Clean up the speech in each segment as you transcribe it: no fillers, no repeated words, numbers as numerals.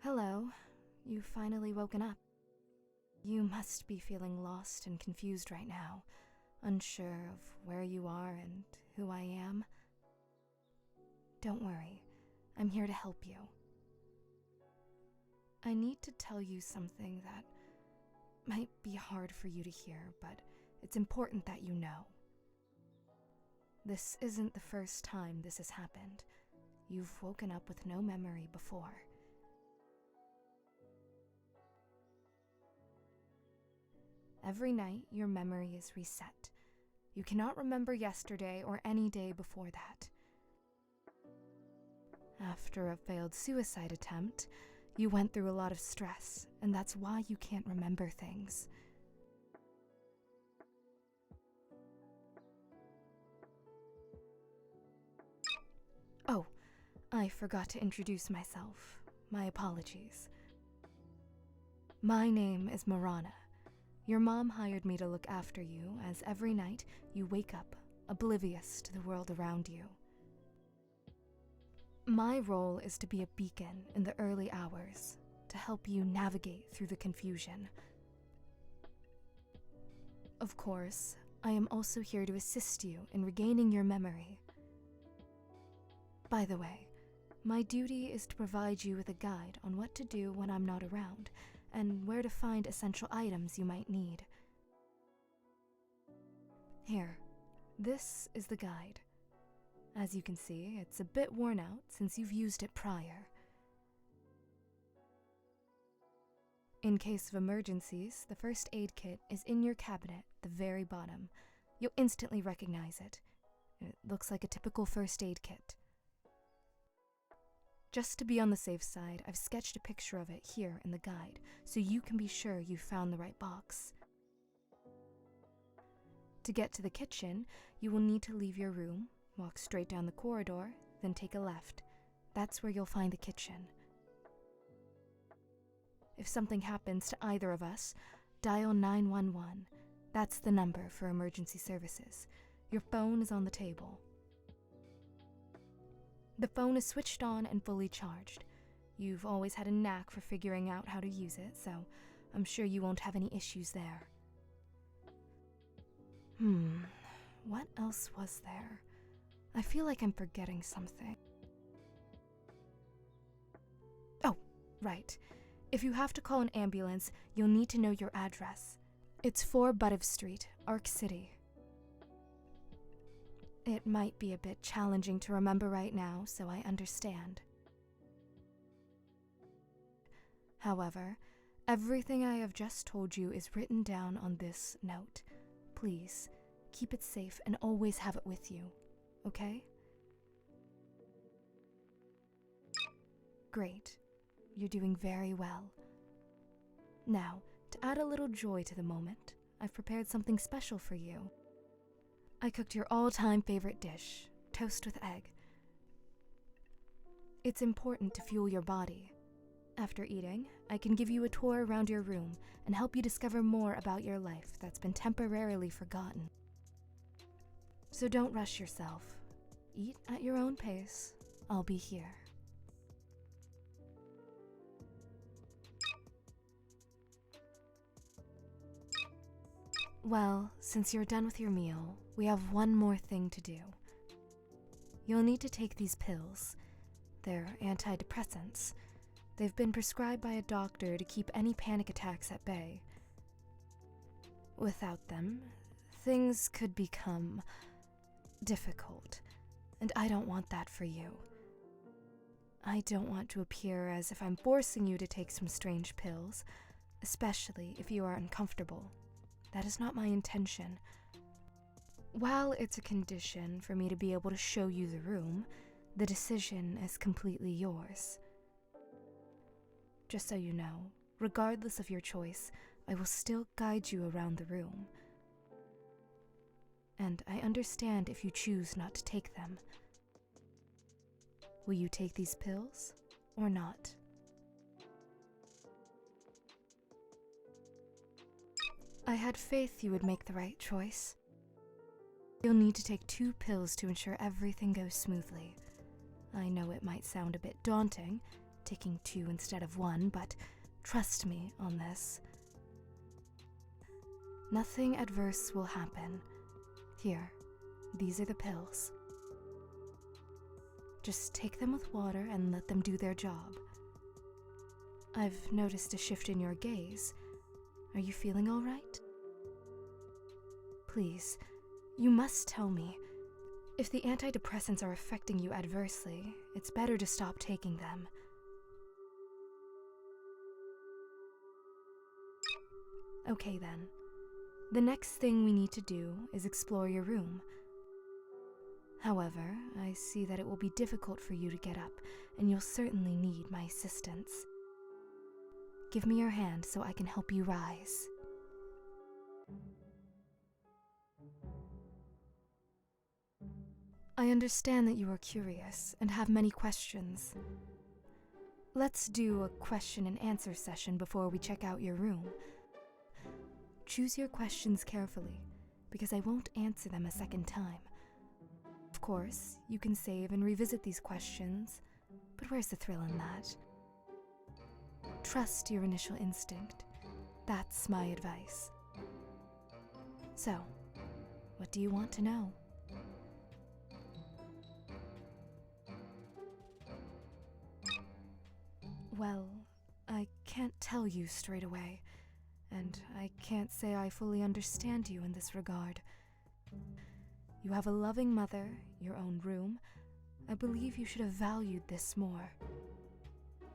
Hello, you've finally woken up. You must be feeling lost and confused right now, unsure of where you are and who I am. Don't worry, I'm here to help you. I need to tell you something that might be hard for you to hear, but it's important that you know. This isn't the first time this has happened. You've woken up with no memory before. Every night, your memory is reset. You cannot remember yesterday or any day before that. After a failed suicide attempt, you went through a lot of stress, and that's why you can't remember things. Oh, I forgot to introduce myself. My apologies. My name is Marana. Your mom hired me to look after you, as every night you wake up oblivious to the world around you. My role is to be a beacon in the early hours, to help you navigate through the confusion. Of course, I am also here to assist you in regaining your memory. By the way, my duty is to provide you with a guide on what to do when I'm not around, and where to find essential items you might need. Here, this is the guide. As you can see, it's a bit worn out since you've used it prior. In case of emergencies, the first aid kit is in your cabinet at the very bottom. You'll instantly recognize it. It looks like a typical first aid kit. Just to be on the safe side, I've sketched a picture of it here in the guide, so you can be sure you found the right box. To get to the kitchen, you will need to leave your room, walk straight down the corridor, then take a left. That's where you'll find the kitchen. If something happens to either of us, dial 911. That's the number for emergency services. Your phone is on the table. The phone is switched on and fully charged. You've always had a knack for figuring out how to use it, so I'm sure you won't have any issues there. What else was there? I feel like I'm forgetting something. Oh, Right. If you have to call an ambulance, you'll need to know your address. It's 4 Buttiff Street, Arc City. It might be a bit challenging to remember right now, so I understand. However, everything I have just told you is written down on this note. Please, keep it safe and always have it with you, okay? Great. You're doing very well. Now, to add a little joy to the moment, I've prepared something special for you. I cooked your all-time favorite dish, toast with egg. It's important to fuel your body. After eating, I can give you a tour around your room and help you discover more about your life that's been temporarily forgotten. So don't rush yourself. Eat at your own pace. I'll be here. Well, since you're done with your meal, we have one more thing to do. You'll need to take these pills. They're antidepressants. They've been prescribed by a doctor to keep any panic attacks at bay. Without them, things could become difficult, and I don't want that for you. I don't want to appear as if I'm forcing you to take some strange pills, especially if you are uncomfortable. That is not my intention. While it's a condition for me to be able to show you the room, the decision is completely yours. Just so you know, regardless of your choice, I will still guide you around the room. And I understand if you choose not to take them. Will you take these pills or not? I had faith you would make the right choice. You'll need to take 2 pills to ensure everything goes smoothly. I know it might sound a bit daunting, taking 2 instead of 1, but trust me on this. Nothing adverse will happen. Here, these are the pills. Just take them with water and let them do their job. I've noticed a shift in your gaze. Are you feeling all right? Please, you must tell me. If the antidepressants are affecting you adversely, it's better to stop taking them. Okay then. The next thing we need to do is explore your room. However, I see that it will be difficult for you to get up, and you'll certainly need my assistance. Give me your hand so I can help you rise. I understand that you are curious and have many questions. Let's do a question and answer session before we check out your room. Choose your questions carefully, because I won't answer them a second time. Of course, you can save and revisit these questions, but where's the thrill in that? Trust your initial instinct. That's my advice. So, what do you want to know? Well, I can't tell you straight away, and I can't say I fully understand you in this regard. You have a loving mother, your own room. I believe you should have valued this more.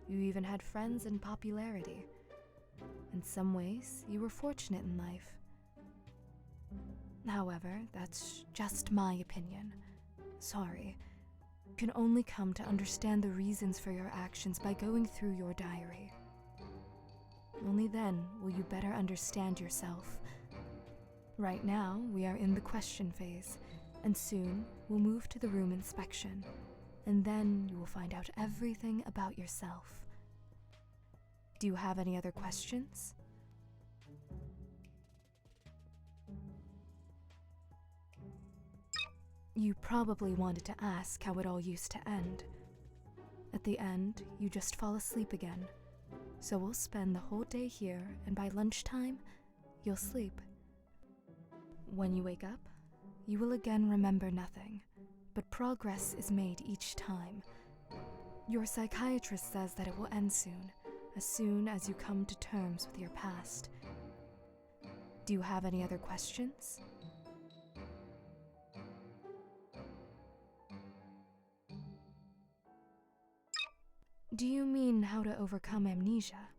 You even had friends and popularity. In some ways, you were fortunate in life. However, that's just my opinion. Sorry. You can only come to understand the reasons for your actions by going through your diary. Only then will you better understand yourself. Right now, we are in the question phase, and soon we'll move to the room inspection, and then you will find out everything about yourself. Do you have any other questions? You probably wanted to ask how it all used to end. At the end, you just fall asleep again. So we'll spend the whole day here, and by lunchtime, you'll sleep. When you wake up, you will again remember nothing, but progress is made each time. Your psychiatrist says that it will end soon, as soon as you come to terms with your past. Do you have any other questions? Do you mean how to overcome amnesia?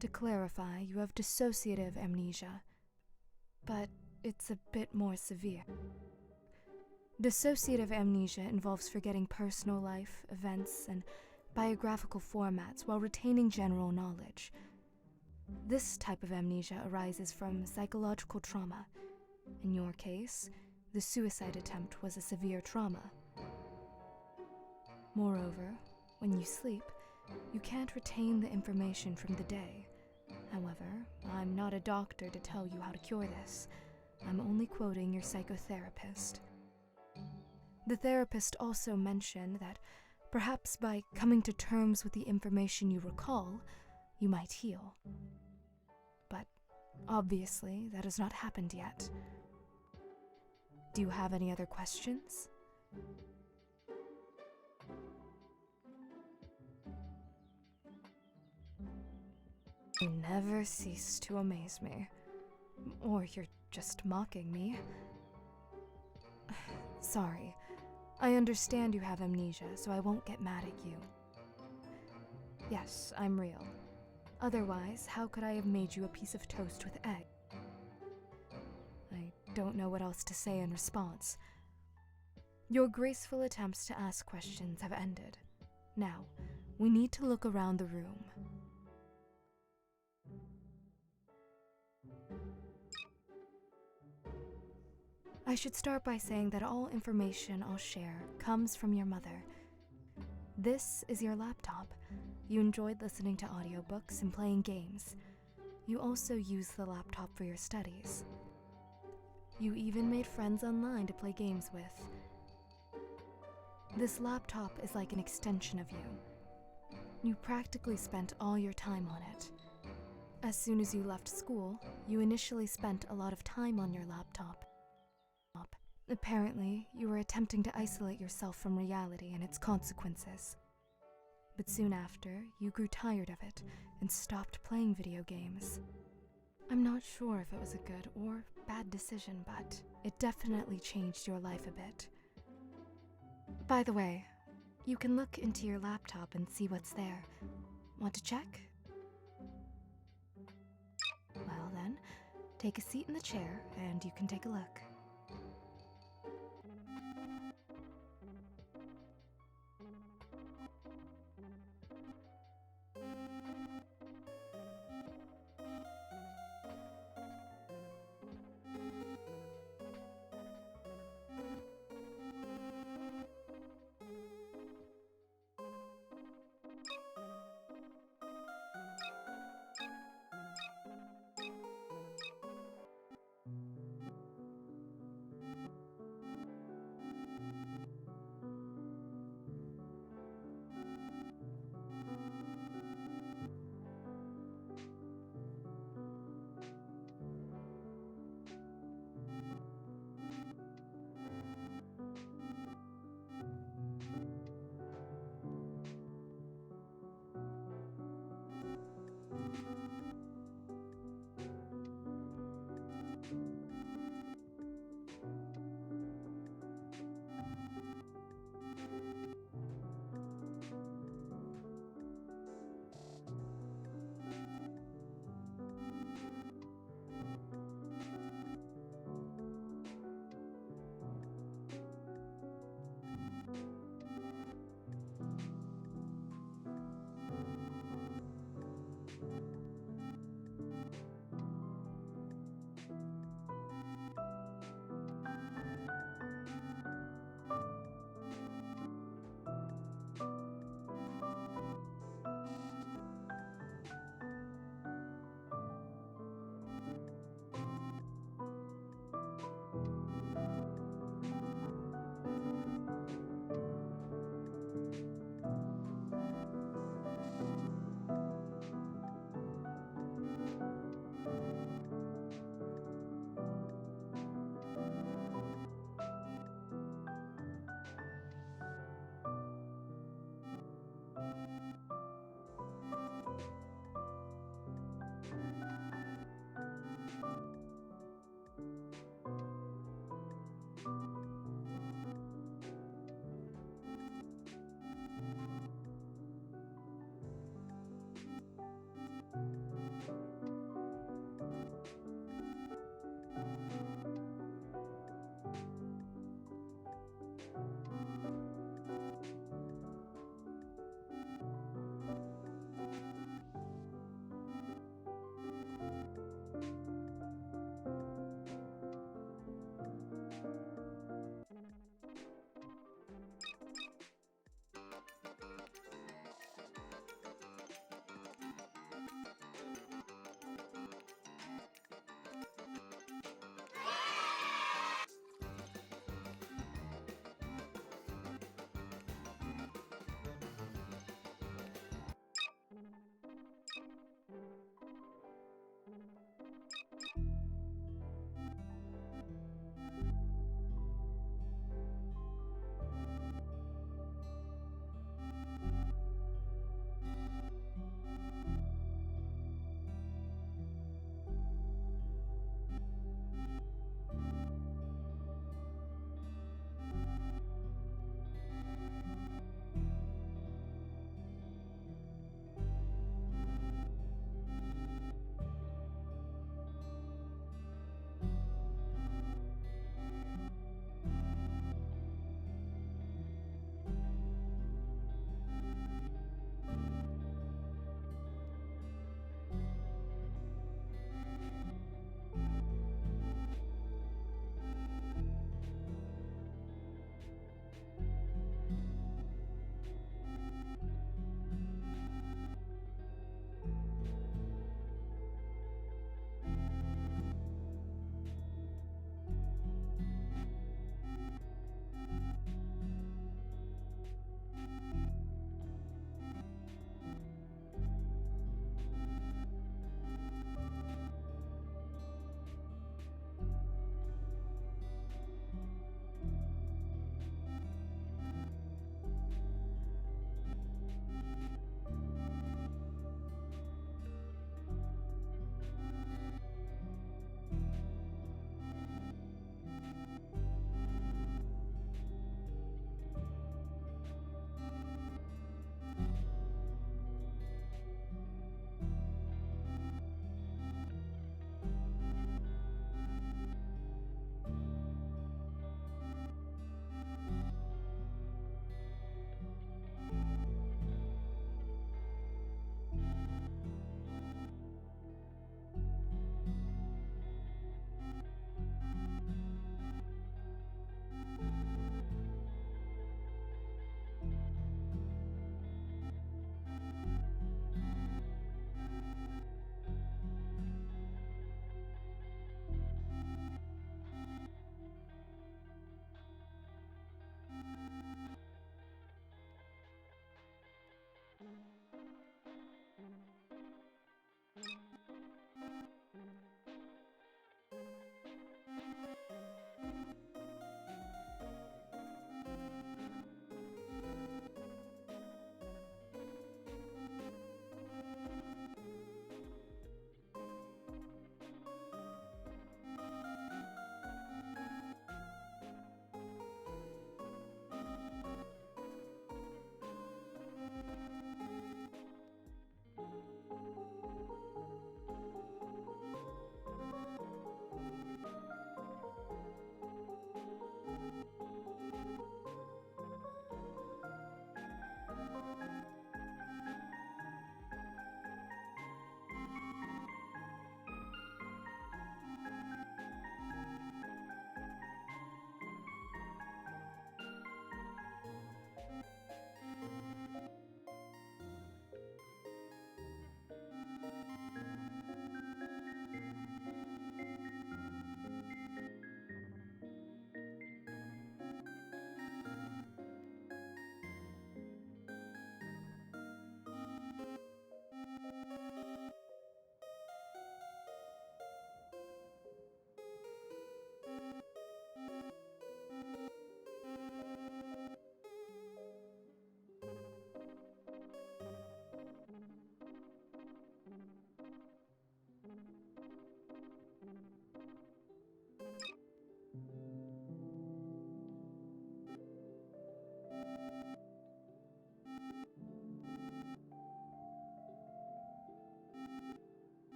To clarify, you have dissociative amnesia, but it's a bit more severe. Dissociative amnesia involves forgetting personal life, events, and biographical formats while retaining general knowledge. This type of amnesia arises from psychological trauma. In your case, the suicide attempt was a severe trauma. Moreover, when you sleep, you can't retain the information from the day. However, I'm not a doctor to tell you how to cure this. I'm only quoting your psychotherapist. The therapist also mentioned that perhaps by coming to terms with the information you recall, you might heal. But obviously, that has not happened yet. Do you have any other questions? You never cease to amaze me. Or you're just mocking me. Sorry. I understand you have amnesia, so I won't get mad at you. Yes, I'm real. Otherwise, how could I have made you a piece of toast with egg? I don't know what else to say in response. Your graceful attempts to ask questions have ended. Now, we need to look around the room. I should start by saying that all information I'll share comes from your mother. This is your laptop. You enjoyed listening to audiobooks and playing games. You also use the laptop for your studies. You even made friends online to play games with. This laptop is like an extension of you. You practically spent all your time on it. As soon as you left school, you initially spent a lot of time on your laptop. Apparently, you were attempting to isolate yourself from reality and its consequences. But soon after, you grew tired of it and stopped playing video games. I'm not sure if it was a good or bad decision, but it definitely changed your life a bit. By the way, you can look into your laptop and see what's there. Want to check? Well then, take a seat in the chair and you can take a look.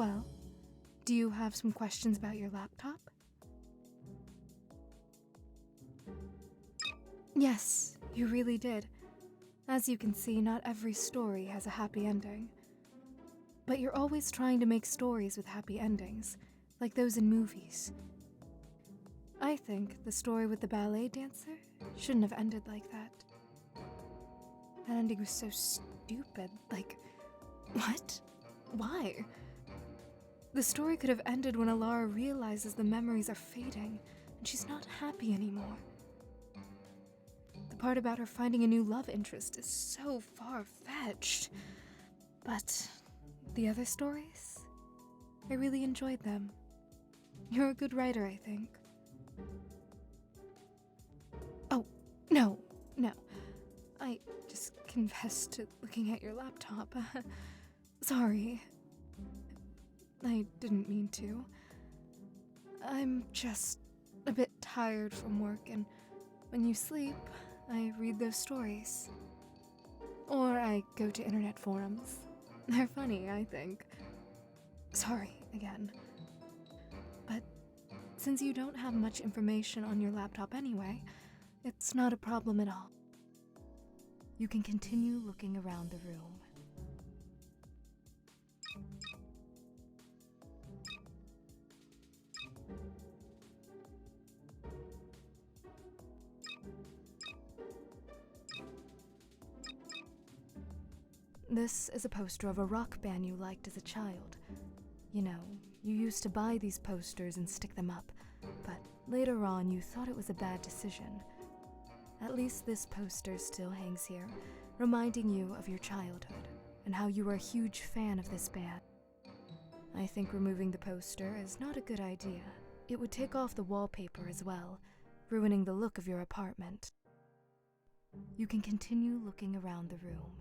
Well, do you have some questions about your laptop? Yes, you really did. As you can see, not every story has a happy ending. But you're always trying to make stories with happy endings, like those in movies. I think the story with the ballet dancer shouldn't have ended like that. That ending was so stupid. Like, what? Why? The story could have ended when Alara realizes the memories are fading and she's not happy anymore. The part about her finding a new love interest is so far-fetched. But the other stories? I really enjoyed them. You're a good writer, I think. Oh, no. I just confessed to looking at your laptop. Sorry. I didn't mean to. I'm just a bit tired from work, and when you sleep, I read those stories. Or I go to internet forums. They're funny, I think. Sorry, again. But since you don't have much information on your laptop anyway, it's not a problem at all. You can continue looking around the room. This is a poster of a rock band you liked as a child. You know, you used to buy these posters and stick them up, but later on you thought it was a bad decision. At least this poster still hangs here, reminding you of your childhood and how you were a huge fan of this band. I think removing the poster is not a good idea. It would take off the wallpaper as well, ruining the look of your apartment. You can continue looking around the room.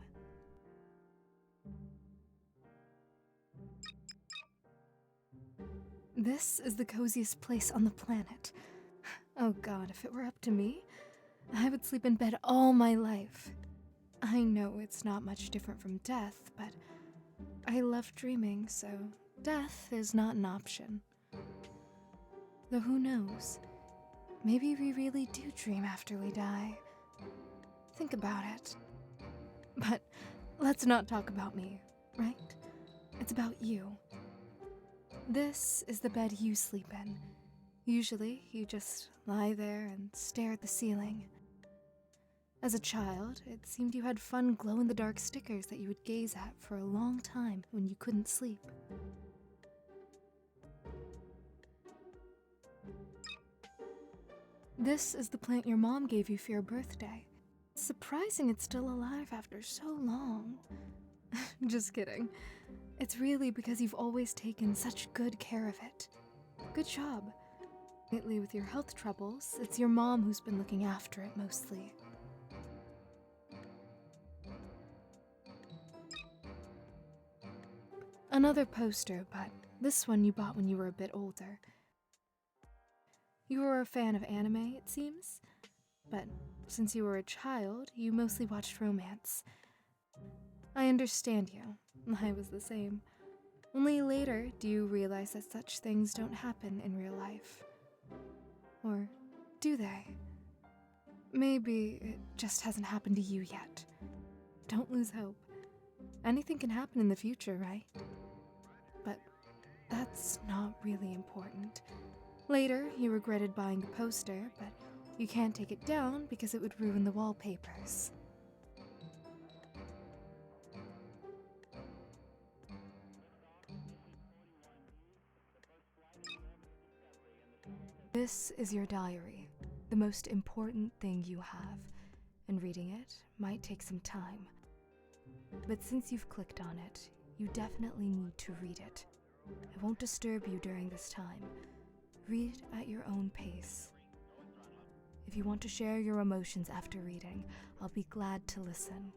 This is the coziest place on the planet. Oh God, if it were up to me, I would sleep in bed all my life. I know it's not much different from death, but I love dreaming, so death is not an option. Though who knows? Maybe we really do dream after we die. Think about it. But let's not talk about me, right? It's about you. This is the bed you sleep in. Usually, you just lie there and stare at the ceiling. As a child, it seemed you had fun glow-in-the-dark stickers that you would gaze at for a long time when you couldn't sleep. This is the plant your mom gave you for your birthday. It's surprising it's still alive after so long. Just kidding. It's really because you've always taken such good care of it. Good job. Lately, with your health troubles, it's your mom who's been looking after it mostly. Another poster, but this one you bought when you were a bit older. You were a fan of anime, it seems, but since you were a child, you mostly watched romance. I understand you. I was the same. Only later do you realize that such things don't happen in real life. Or do they? Maybe it just hasn't happened to you yet. Don't lose hope. Anything can happen in the future, right? But that's not really important. Later, you regretted buying the poster, but you can't take it down because it would ruin the wallpapers. This is your diary, the most important thing you have, and reading it might take some time. But since you've clicked on it, you definitely need to read it. I won't disturb you during this time. Read at your own pace. If you want to share your emotions after reading, I'll be glad to listen.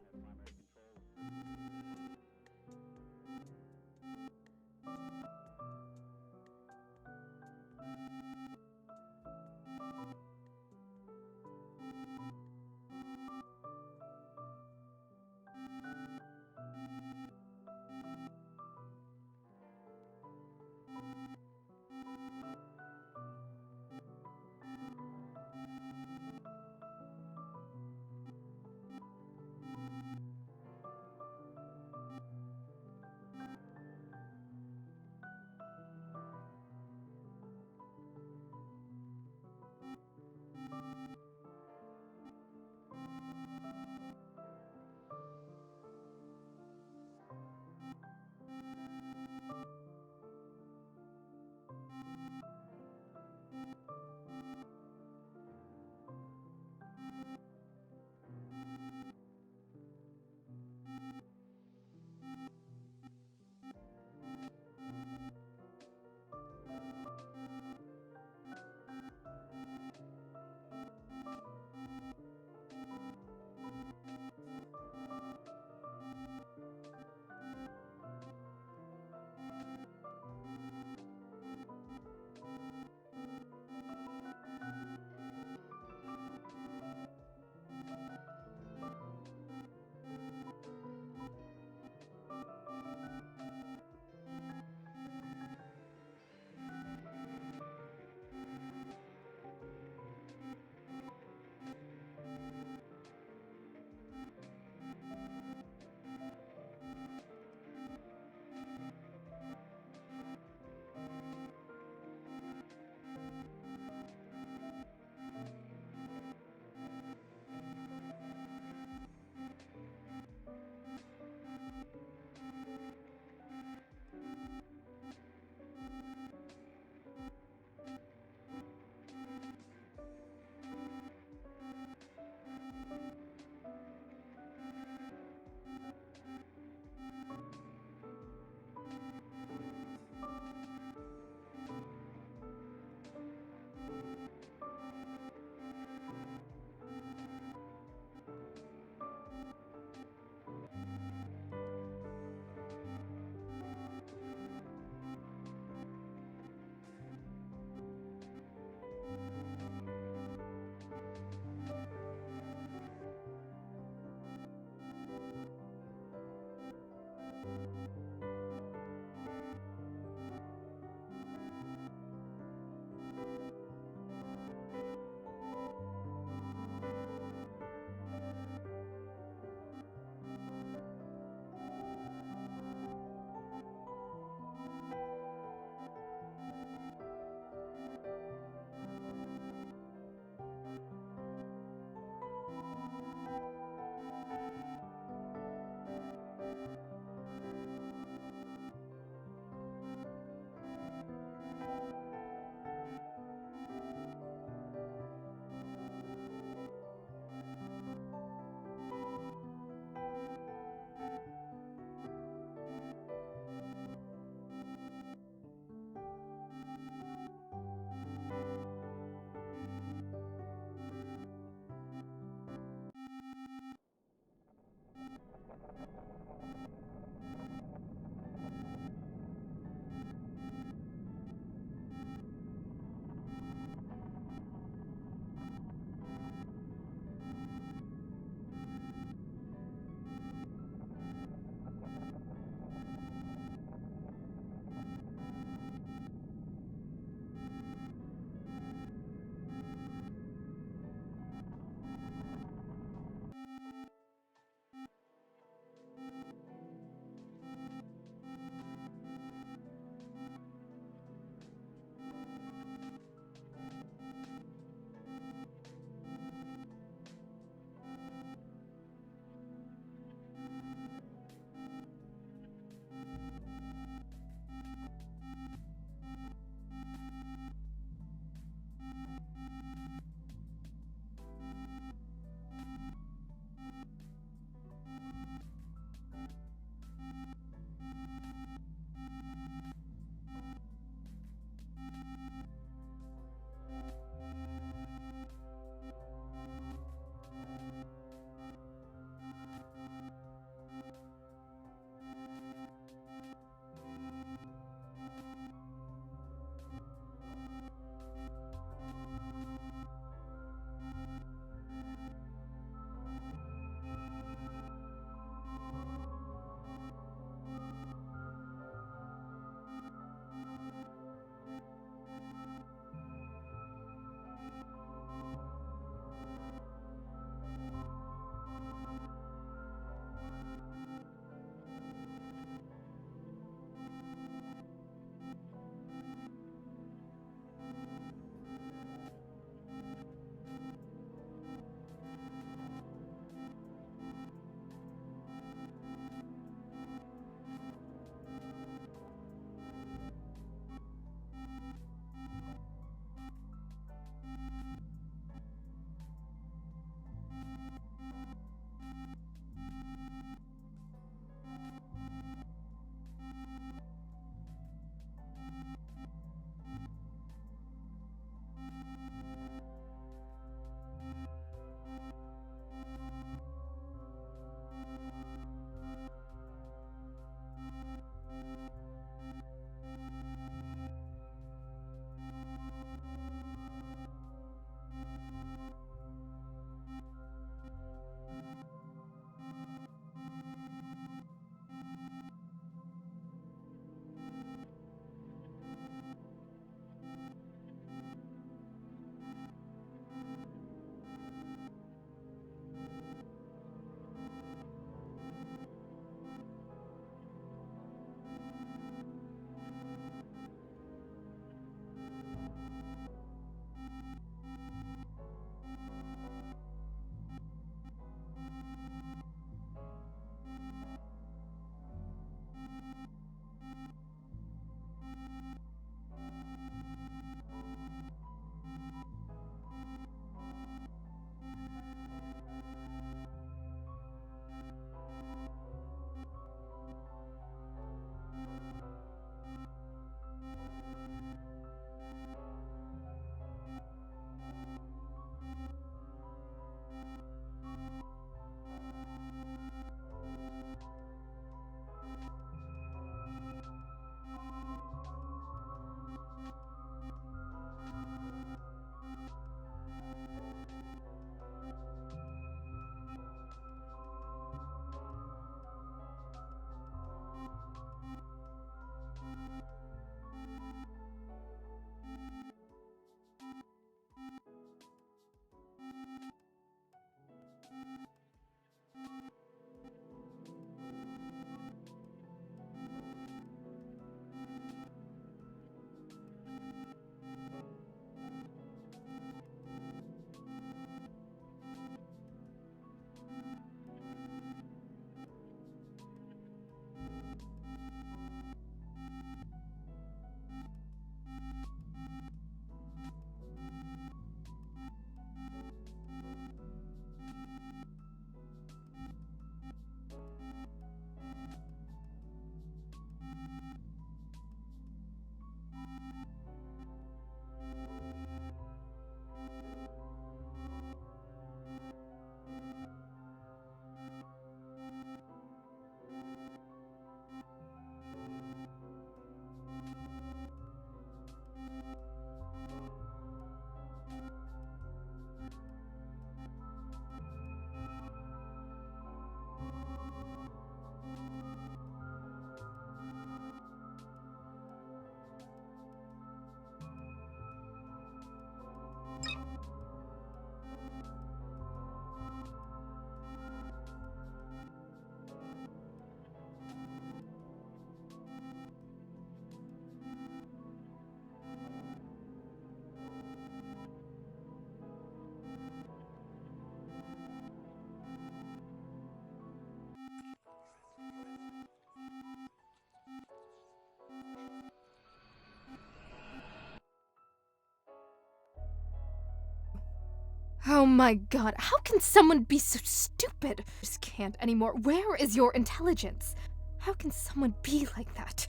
Oh my god, how can someone be so stupid? I just can't anymore. Where is your intelligence? How can someone be like that?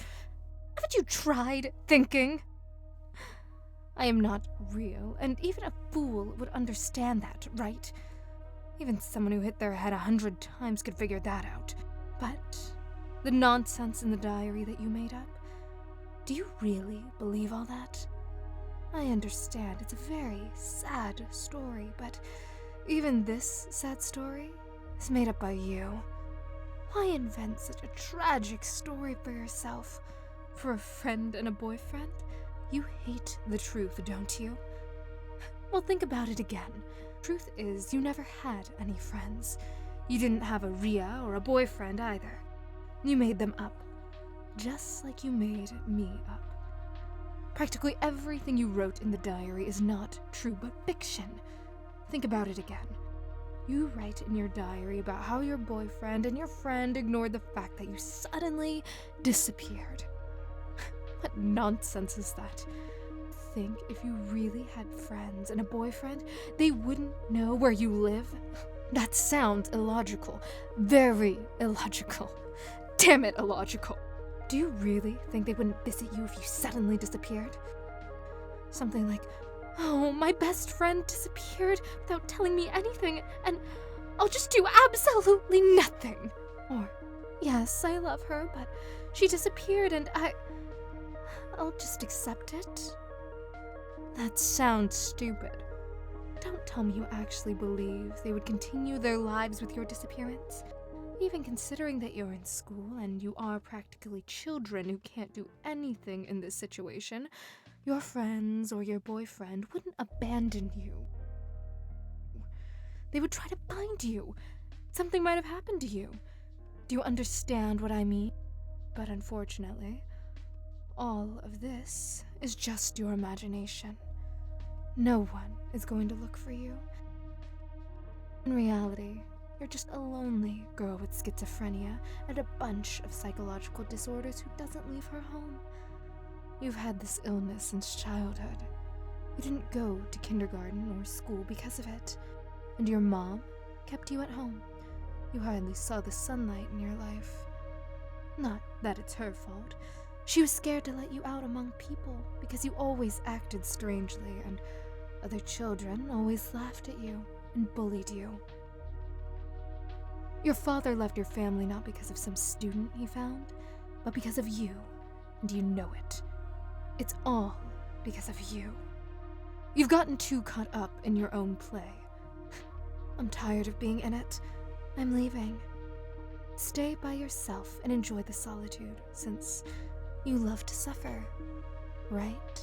Haven't you tried thinking? I am not real, and even a fool would understand that, right? Even someone who hit their head 100 times could figure that out. But the nonsense in the diary that you made up, do you really believe all that? I understand it's a very sad story, but even this sad story is made up by you. Why invent such a tragic story for yourself? For a friend and a boyfriend? You hate the truth, don't you? Well, think about it again. Truth is, you never had any friends. You didn't have a Rhea or a boyfriend either. You made them up. Just like you made me up. Practically everything you wrote in the diary is not true, but fiction. Think about it again. You write in your diary about how your boyfriend and your friend ignored the fact that you suddenly disappeared. What nonsense is that? Think if you really had friends and a boyfriend, they wouldn't know where you live? That sounds illogical. Very illogical. Damn it, illogical. Do you really think they wouldn't visit you if you suddenly disappeared? Something like, oh, my best friend disappeared without telling me anything, and I'll just do absolutely nothing. Or, yes, I love her, but she disappeared and I'll just accept it. That sounds stupid. Don't tell me you actually believe they would continue their lives with your disappearance. Even considering that you're in school and you are practically children who can't do anything in this situation, your friends or your boyfriend wouldn't abandon you. They would try to find you. Something might have happened to you. Do you understand what I mean? But unfortunately, all of this is just your imagination. No one is going to look for you. In reality, you're just a lonely girl with schizophrenia and a bunch of psychological disorders who doesn't leave her home. You've had this illness since childhood. You didn't go to kindergarten or school because of it, and your mom kept you at home. You hardly saw the sunlight in your life. Not that it's her fault. She was scared to let you out among people because you always acted strangely, and other children always laughed at you and bullied you. Your father left your family not because of some student he found, but because of you, and you know it. It's all because of you. You've gotten too caught up in your own play. I'm tired of being in it. I'm leaving. Stay by yourself and enjoy the solitude, since you love to suffer, right?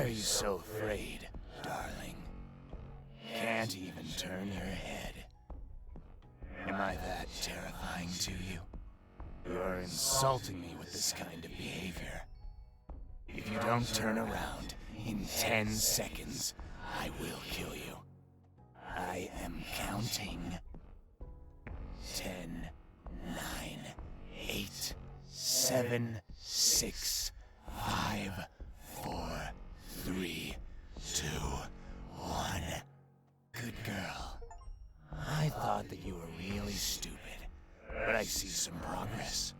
are you so afraid, darling? Can't even turn your head. Am I that terrifying to you? You're insulting me with this kind of behavior. If you don't turn around in 10 seconds, I will kill you. I am counting. 10, 9, 8, 7, 6, 5, 4, 3, 2, 1. Good girl. I thought that you were really stupid, but I see some progress.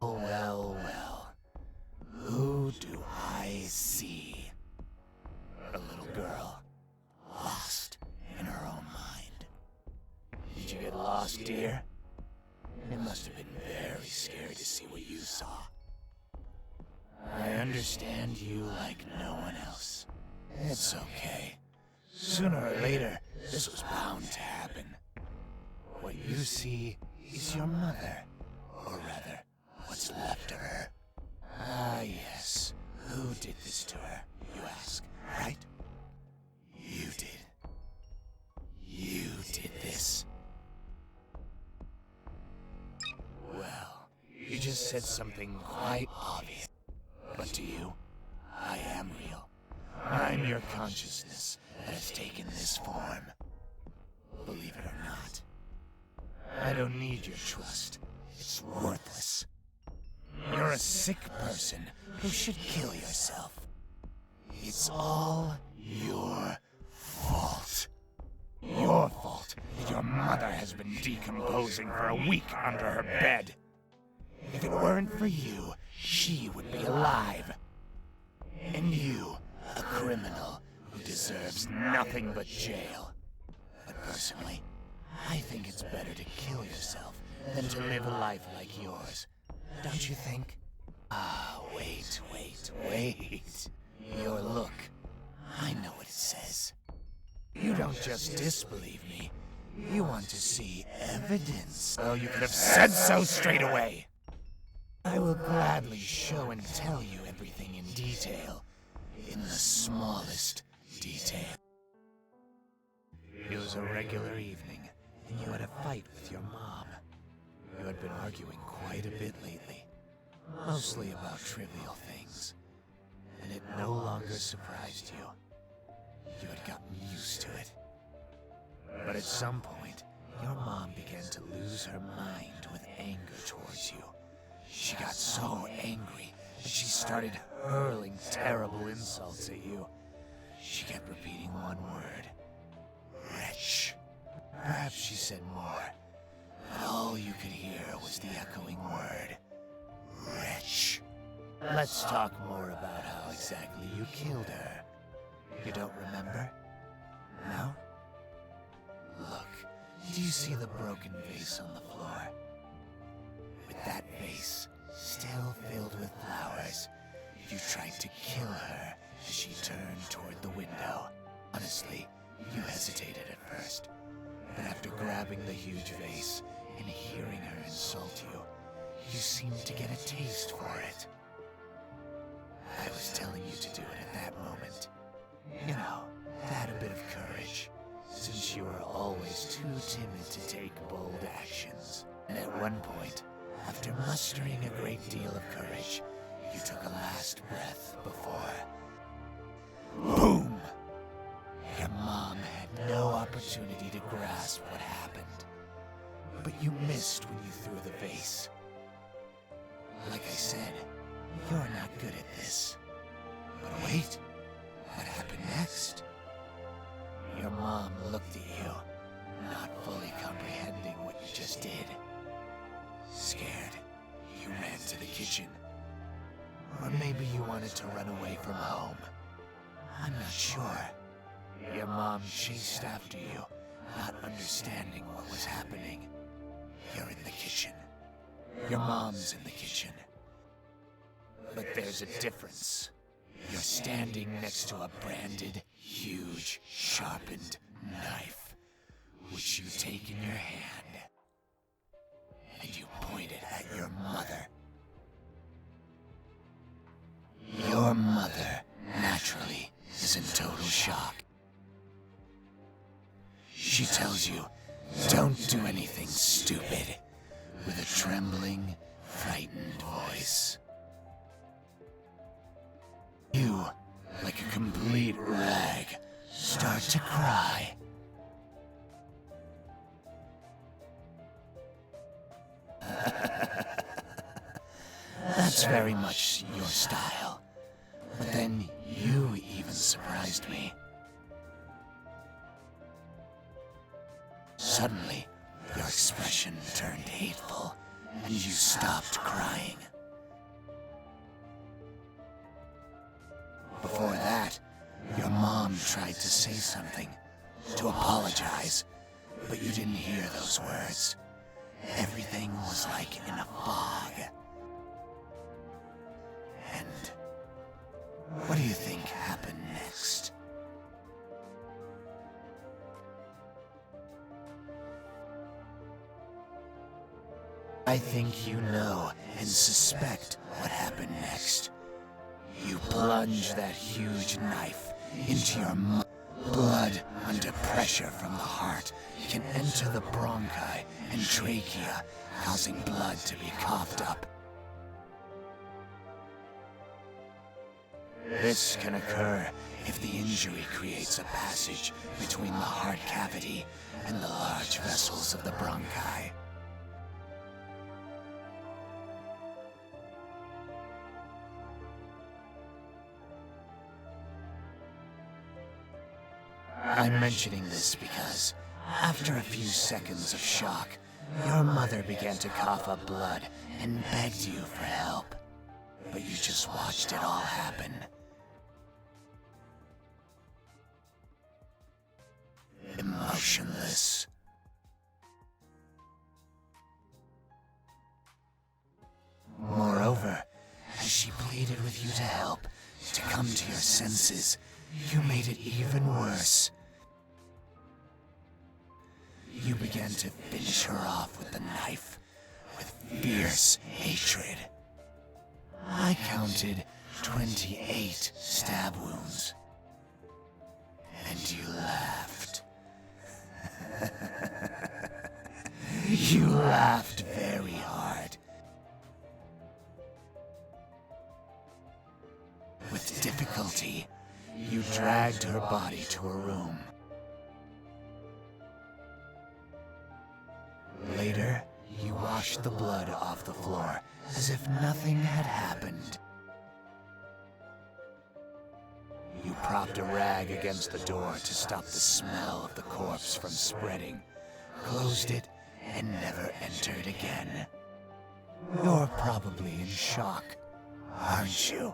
Oh, well, well. Who do I see? A little girl, lost in her own mind. Did you get lost, dear? It must have been very scary to see what you saw. I understand you like no one else. It's okay. Sooner or later, this was bound to happen. What you see is your mother, or rather, what's left of her. Ah, yes. Who did this to her, you ask, right? You did. You did this. Well, you just said something quite obvious. But to you, I am real. I'm your consciousness that has taken this form. Believe it or not. I don't need your trust. It's worthless. You're a sick person who should kill yourself. It's all your fault. Your fault that your mother has been decomposing for a week under her bed. If it weren't for you, she would be alive. And you, a criminal who deserves nothing but jail. But personally, I think it's better to kill yourself than to live a life like yours. Don't you think? Ah, wait. Your look. I know what it says. You don't just disbelieve me. You want to see evidence. Oh, you could have said so straight away. I will gladly show and tell you everything in detail. In the smallest detail. It was a regular evening, and you had a fight with your mom. You had been arguing quite a bit lately, mostly about trivial things, and it no longer surprised you. You had gotten used to it. But at some point, your mom began to lose her mind with anger towards you. She got so angry that she started hurling terrible insults at you. She kept repeating one word. Wretch. Perhaps she said more, but all you could hear was the echoing word. Wretch. Let's talk more about how exactly you killed her. You don't remember? No? Look, do you see the broken vase on the floor? With that vase still filled with flowers, you tried to kill her as she turned toward the window. Honestly, you hesitated at first, but after grabbing the huge vase and hearing her insult you, you seemed to get a taste for it. I was telling you to do it at that moment. You know, to add a bit of courage, since you were always too timid to take bold actions. And at one point, after mustering a great deal of courage, you took a last breath before... Boom! Your mom had no opportunity to grasp what happened. But you missed when you threw the vase. Like I said, you're not good at this. But wait, what happened next? Your mom looked at you, not fully comprehending what you just did. Scared, you ran to the kitchen. Or maybe you wanted to run away from home. I'm not sure. Your mom chased after you, not understanding what was happening. You're in the kitchen. Your mom's in the kitchen. But there's a difference. You're standing next to a branded, huge, sharpened knife, which you take in your hand, and you point it at your mother. Your mother, She tells you, don't do anything stupid, with a trembling, frightened voice. You, like a complete rag, start to cry. That's very much your style. But then you even surprised me. Suddenly, your expression turned hateful, and you stopped crying. Before that, your mom tried to say something, to apologize, but you didn't hear those words. Everything was like in a fog. And what do you think happened next? I think you know and suspect what happened next. You plunge that huge knife into your blood under pressure from the heart can enter the bronchi and trachea, causing blood to be coughed up. This can occur if the injury creates a passage between the heart cavity and the large vessels of the bronchi. I'm mentioning this because, after a few seconds of shock, your mother began to cough up blood and begged you for help. But you just watched it all happen. Emotionless. Moreover, as she pleaded with you to help, to come to your senses, you made it even worse. You began to finish her off with the knife, with fierce hatred. I counted 28 stab wounds. And you laughed. You laughed very hard. With difficulty, you dragged her body to a room. Later, you washed the blood off the floor as if nothing had happened. You propped a rag against the door to stop the smell of the corpse from spreading, closed it, and never entered again. You're probably in shock, aren't you?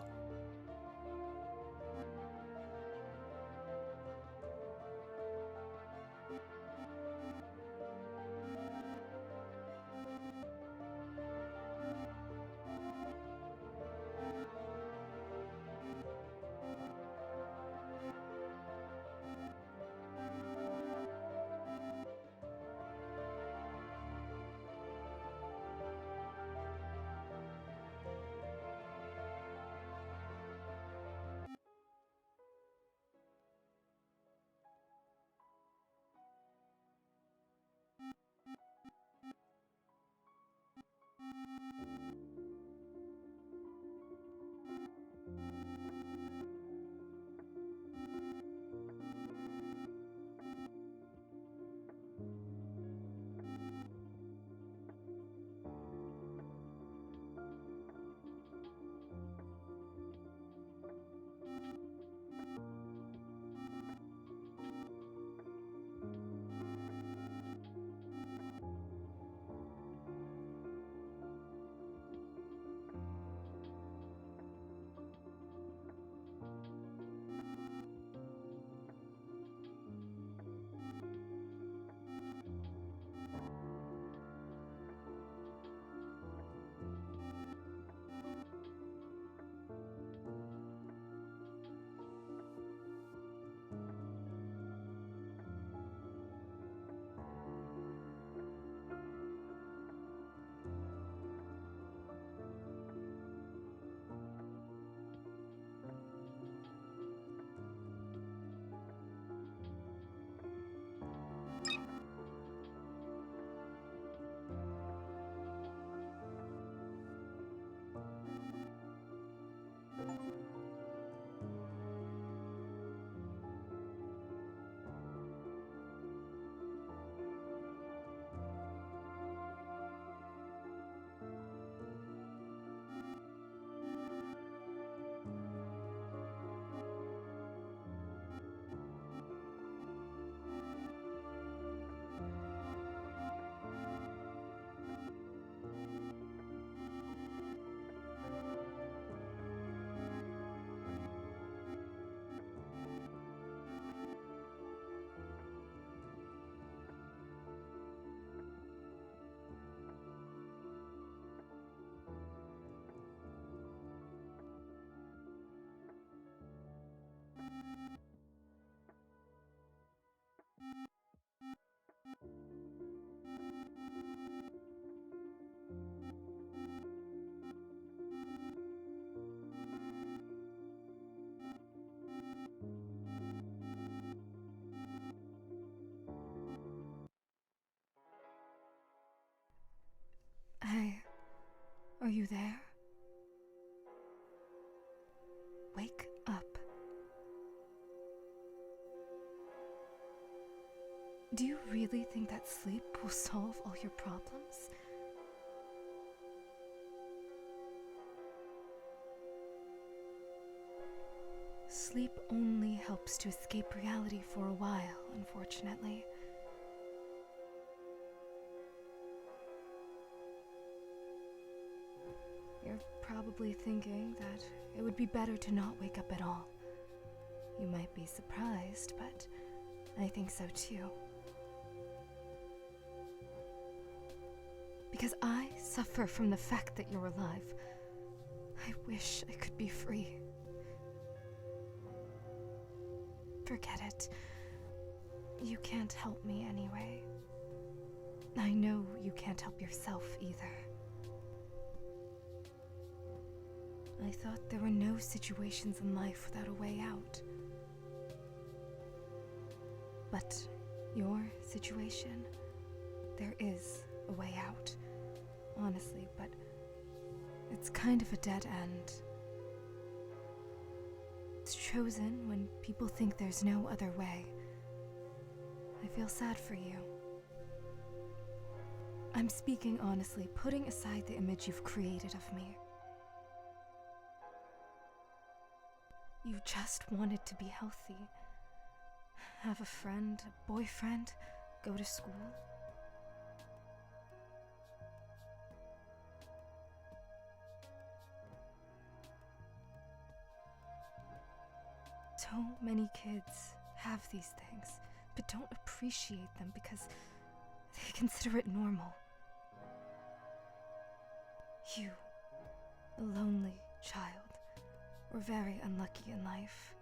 Are you there? Wake up. Do you really think that sleep will solve all your problems? Sleep only helps to escape reality for a while, unfortunately. You're probably thinking that it would be better to not wake up at all. You might be surprised, but I think so too. Because I suffer from the fact that you're alive. I wish I could be free. Forget it. You can't help me anyway. I know you can't help yourself either. I thought there were no situations in life without a way out. But your situation, there is a way out, honestly, but it's kind of a dead end. It's chosen when people think there's no other way. I feel sad for you. I'm speaking honestly, putting aside the image you've created of me. You just wanted to be healthy. Have a friend, a boyfriend, go to school. So many kids have these things, but don't appreciate them because they consider it normal. You, a lonely child, were very unlucky in life.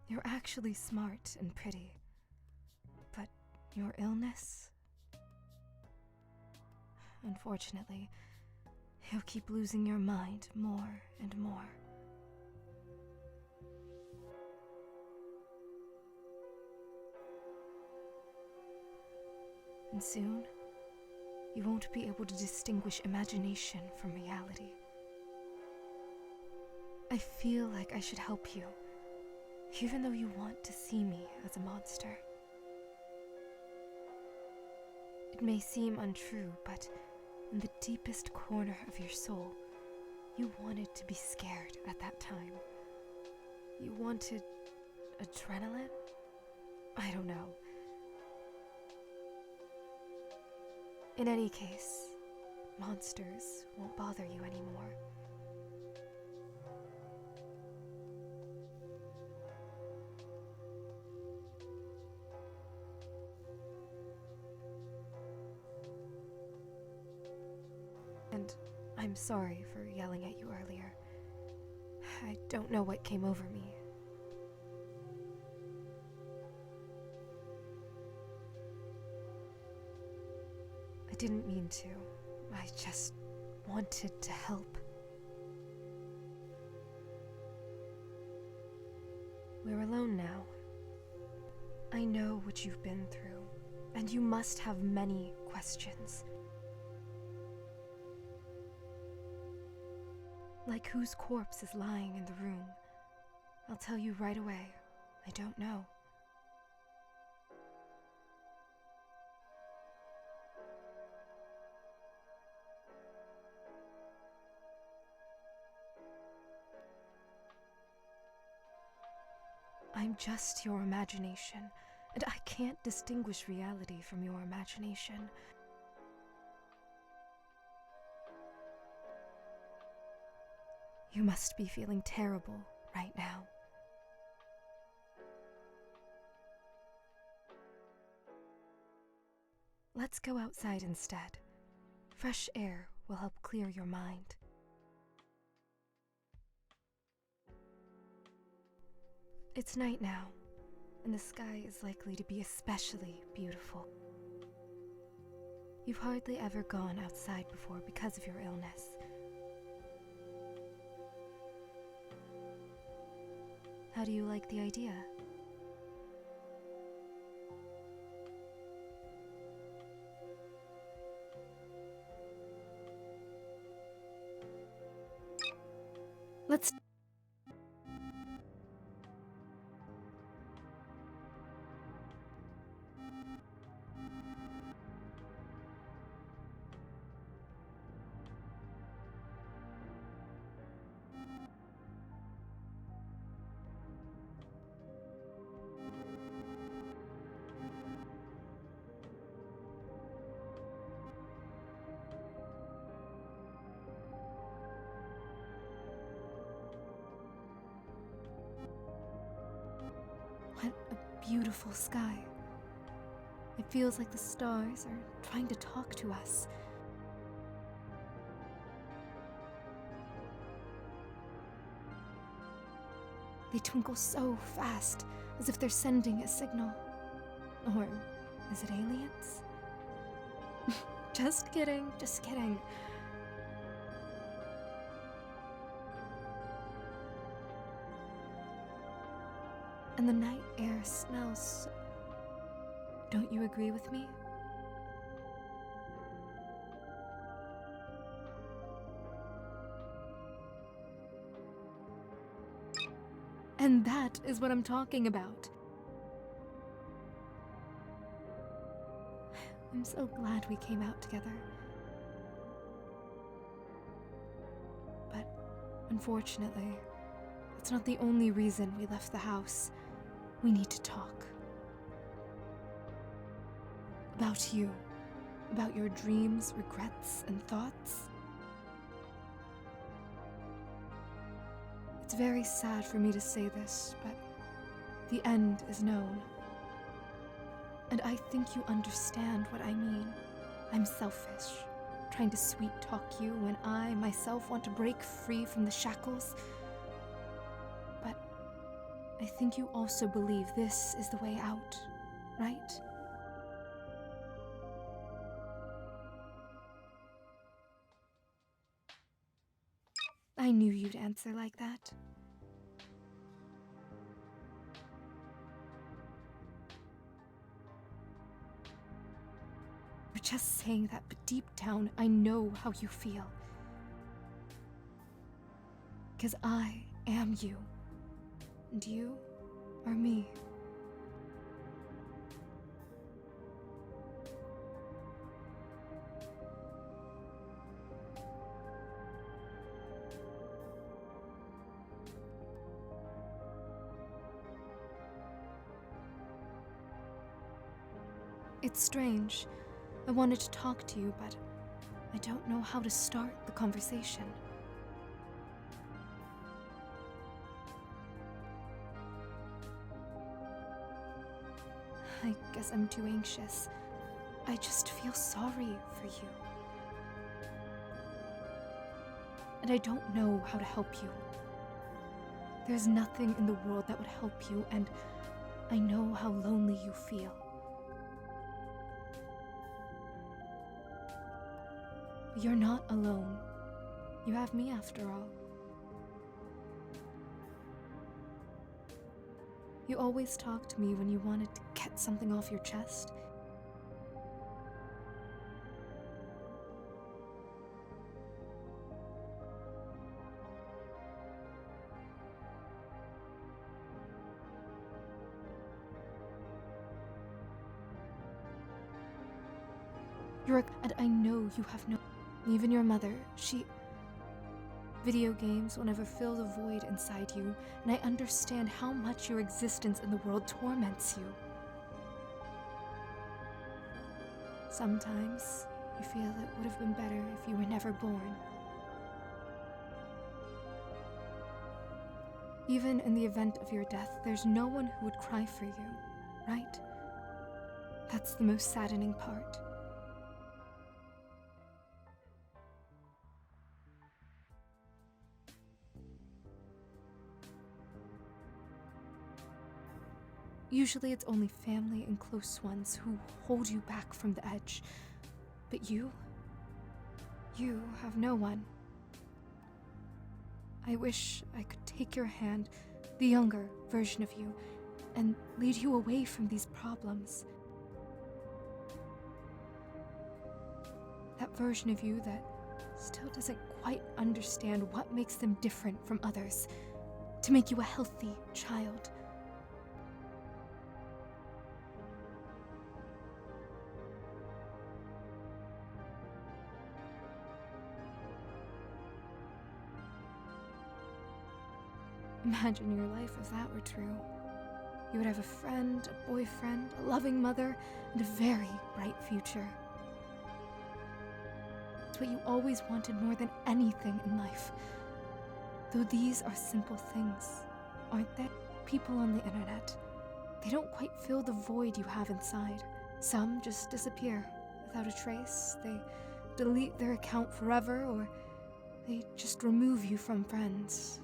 You're actually smart and pretty, but your illness, unfortunately, you'll keep losing your mind more and more. And soon, you won't be able to distinguish imagination from reality. I feel like I should help you, even though you want to see me as a monster. It may seem untrue, but in the deepest corner of your soul, you wanted to be scared at that time. You wanted adrenaline? I don't know. In any case, monsters won't bother you anymore. And I'm sorry for yelling at you earlier. I don't know what came over me. I didn't mean to. I just wanted to help. We're alone now. I know what you've been through, and you must have many questions. Like whose corpse is lying in the room? I'll tell you right away. I don't know. I'm just your imagination, and I can't distinguish reality from your imagination. You must be feeling terrible right now. Let's go outside instead. Fresh air will help clear your mind. It's night now, and the sky is likely to be especially beautiful. You've hardly ever gone outside before because of your illness. How do you like the idea? beautiful sky. It feels like the stars are trying to talk to us. They twinkle so fast, as if they're sending a signal. Or is it aliens? Just kidding, just kidding. And the night air smells so... Don't you agree with me? And that is what I'm talking about. I'm so glad we came out together. But unfortunately, that's not the only reason we left the house. We need to talk. About you. About your dreams, regrets, and thoughts. It's very sad for me to say this, but the end is known. And I think you understand what I mean. I'm selfish, trying to sweet-talk you when I, myself, want to break free from the shackles. But I think you also believe this is the way out, right? I knew you'd answer like that. You're just saying that, but deep down, I know how you feel. 'Cause I am you, and you are me. It's strange. I wanted to talk to you, but I don't know how to start the conversation. I guess I'm too anxious. I just feel sorry for you. And I don't know how to help you. There's nothing in the world that would help you, and I know how lonely you feel. You're not alone. You have me after all. You always talk to me when you wanted to get something off your chest. And I know you have no... Even your mother, Video games will never fill the void inside you, and I understand how much your existence in the world torments you. Sometimes, you feel it would have been better if you were never born. Even in the event of your death, there's no one who would cry for you, right? That's the most saddening part. Usually it's only family and close ones who hold you back from the edge. But you have no one. I wish I could take your hand, the younger version of you, and lead you away from these problems. That version of you that still doesn't quite understand what makes them different from others, to make you a healthy child. Imagine your life if that were true. You would have a friend, a boyfriend, a loving mother, and a very bright future. It's what you always wanted more than anything in life. Though these are simple things, aren't they? People on the internet, they don't quite fill the void you have inside. Some just disappear without a trace. They delete their account forever, or they just remove you from friends.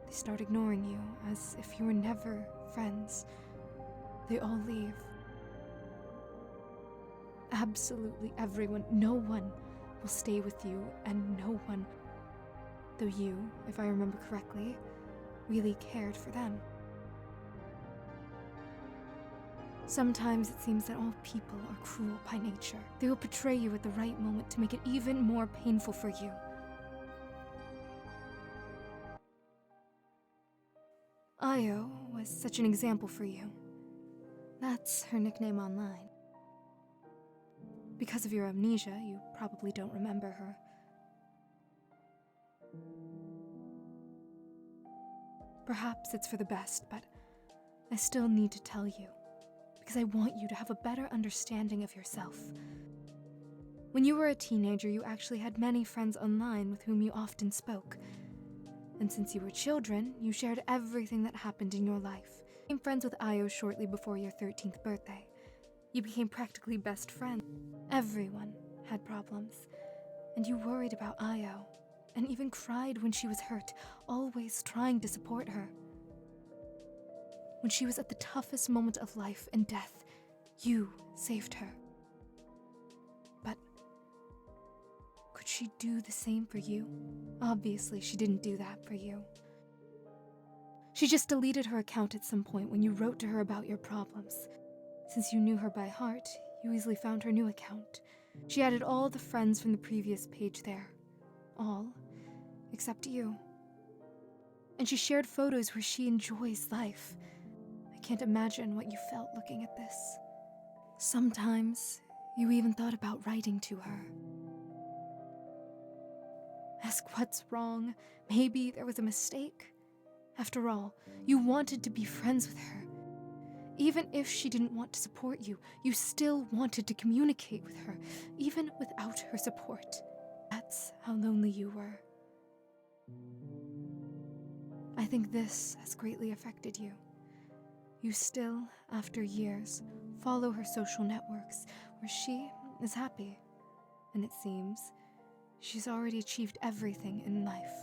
They start ignoring you as if you were never friends. They all leave. Absolutely everyone, no one will stay with you, and no one, though you, if I remember correctly, really cared for them. Sometimes it seems that all people are cruel by nature. They will betray you at the right moment to make it even more painful for you. Io was such an example for you. That's her nickname online. Because of your amnesia, you probably don't remember her. Perhaps it's for the best, but I still need to tell you, because I want you to have a better understanding of yourself. When you were a teenager, you actually had many friends online with whom you often spoke. And since you were children, you shared everything that happened in your life. You became friends with Io shortly before your 13th birthday. You became practically best friends. Everyone had problems, and you worried about Io, and even cried when she was hurt, always trying to support her. When she was at the toughest moment of life and death, you saved her. But could she do the same for you? Obviously, she didn't do that for you. She just deleted her account at some point when you wrote to her about your problems. Since you knew her by heart, you easily found her new account. She added all the friends from the previous page there. All except you. And she shared photos where she enjoys life. I can't imagine what you felt looking at this. Sometimes, you even thought about writing to her. Ask what's wrong. Maybe there was a mistake. After all, you wanted to be friends with her. Even if she didn't want to support you, you still wanted to communicate with her, even without her support. That's how lonely you were. I think this has greatly affected you. You still, after years, follow her social networks, where she is happy. And it seems she's already achieved everything in life.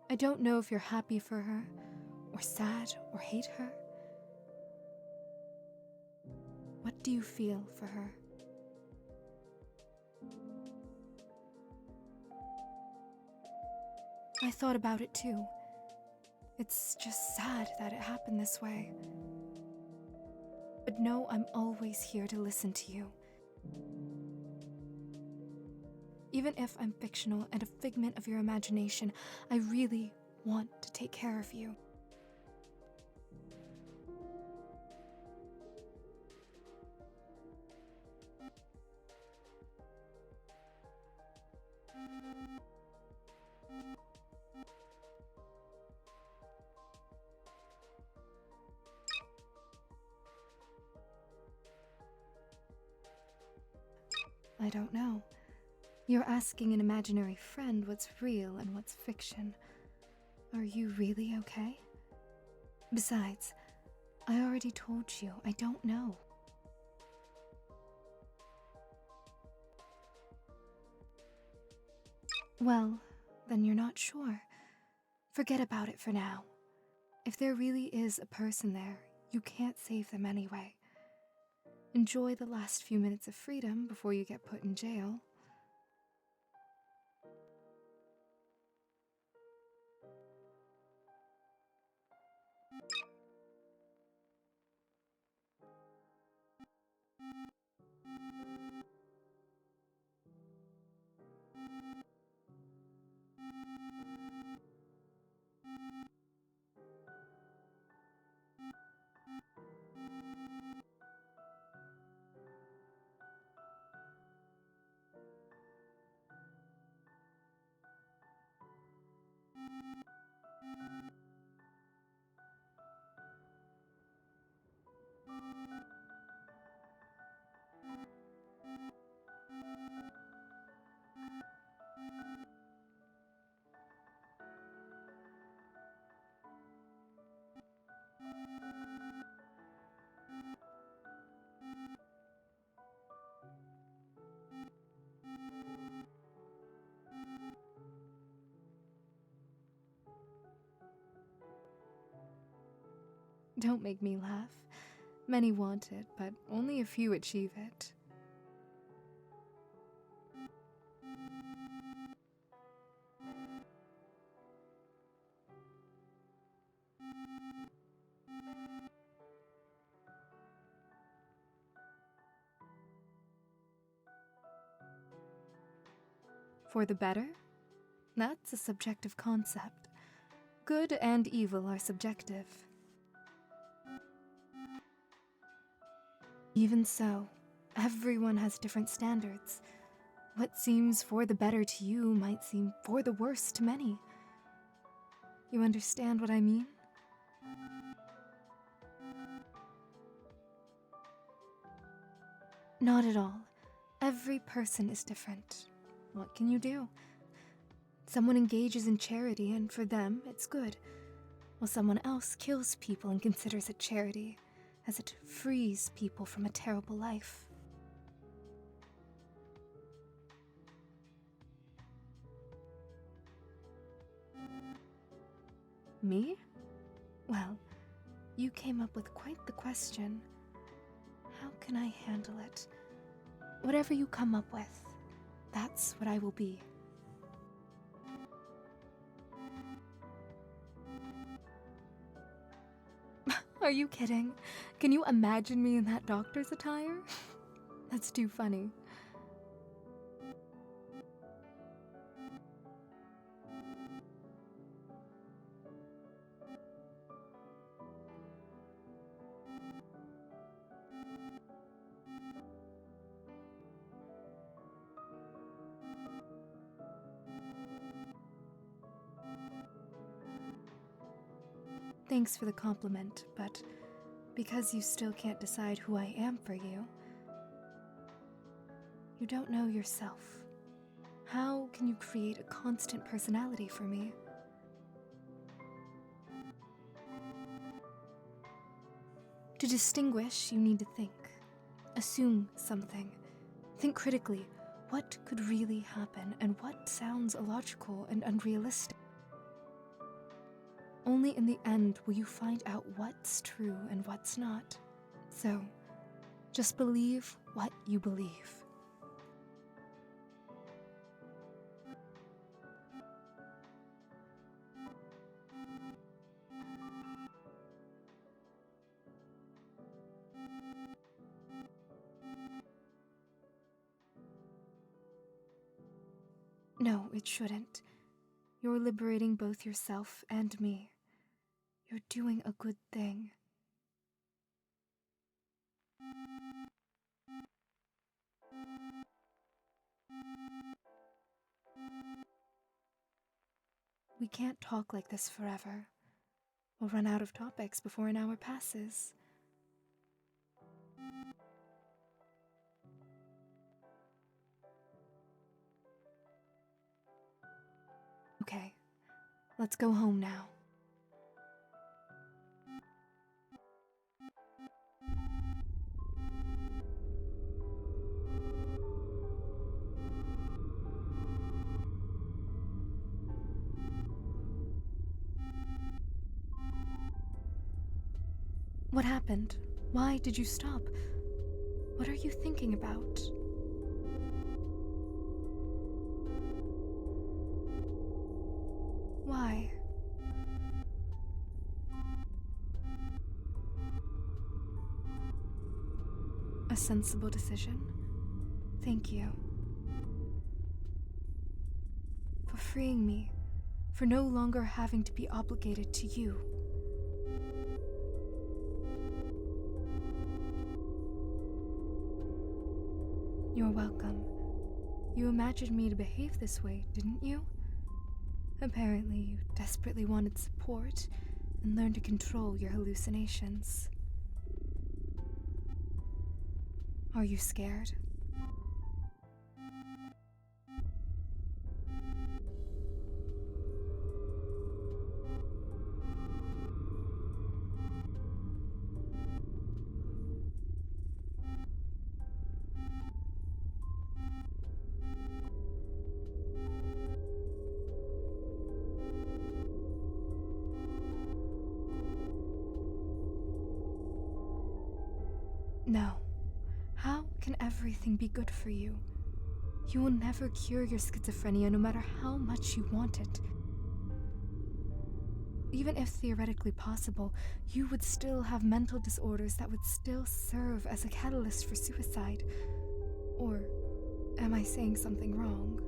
I don't know if you're happy for her, or sad, or hate her. What do you feel for her? I thought about it too. It's just sad that it happened this way. But know I'm always here to listen to you. Even if I'm fictional and a figment of your imagination, I really want to take care of you. I don't know. You're asking an imaginary friend what's real and what's fiction. Are you really okay? Besides, I already told you I don't know. Well, then you're not sure. Forget about it for now. If there really is a person there, you can't save them anyway. Enjoy the last few minutes of freedom before you get put in jail. Don't make me laugh. Many want it, but only a few achieve it. For the better? That's a subjective concept. Good and evil are subjective. Even so, everyone has different standards. What seems for the better to you might seem for the worse to many. You understand what I mean? Not at all. Every person is different. What can you do? Someone engages in charity, and for them, it's good, while someone else kills people and considers it charity, as it frees people from a terrible life. Me? Well, you came up with quite the question. How can I handle it? Whatever you come up with, that's what I will be. Are you kidding? Can you imagine me in that doctor's attire? That's too funny. Thanks for the compliment, but because you still can't decide who I am for you, you don't know yourself. How can you create a constant personality for me? To distinguish, you need to think. Assume something. Think critically. What could really happen, and what sounds illogical and unrealistic? Only in the end will you find out what's true and what's not. So, just believe what you believe. No, it shouldn't. You're liberating both yourself and me. You're doing a good thing. We can't talk like this forever. We'll run out of topics before an hour passes. Okay, let's go home now. What happened? Why did you stop? What are you thinking about? Why? A sensible decision. Thank you. For freeing me, for no longer having to be obligated to you. You're welcome. You imagined me to behave this way, didn't you? Apparently, you desperately wanted support and learned to control your hallucinations. Are you scared? No. How can everything be good for you? You will never cure your schizophrenia no matter how much you want it. Even if theoretically possible, you would still have mental disorders that would still serve as a catalyst for suicide. Or am I saying something wrong?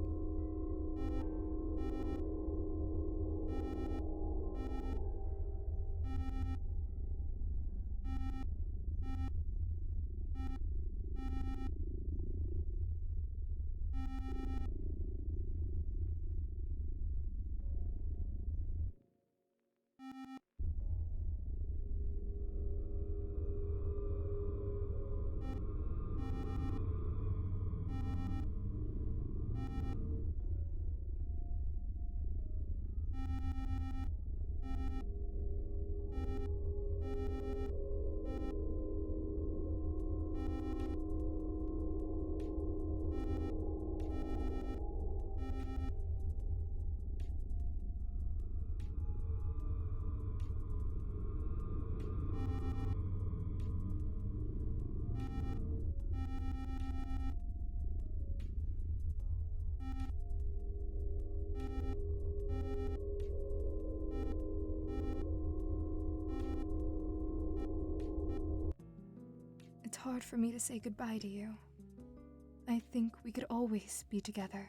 It's hard for me to say goodbye to you. I think we could always be together.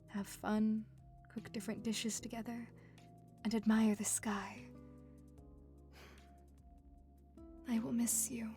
Have fun, cook different dishes together, and admire the sky. I will miss you.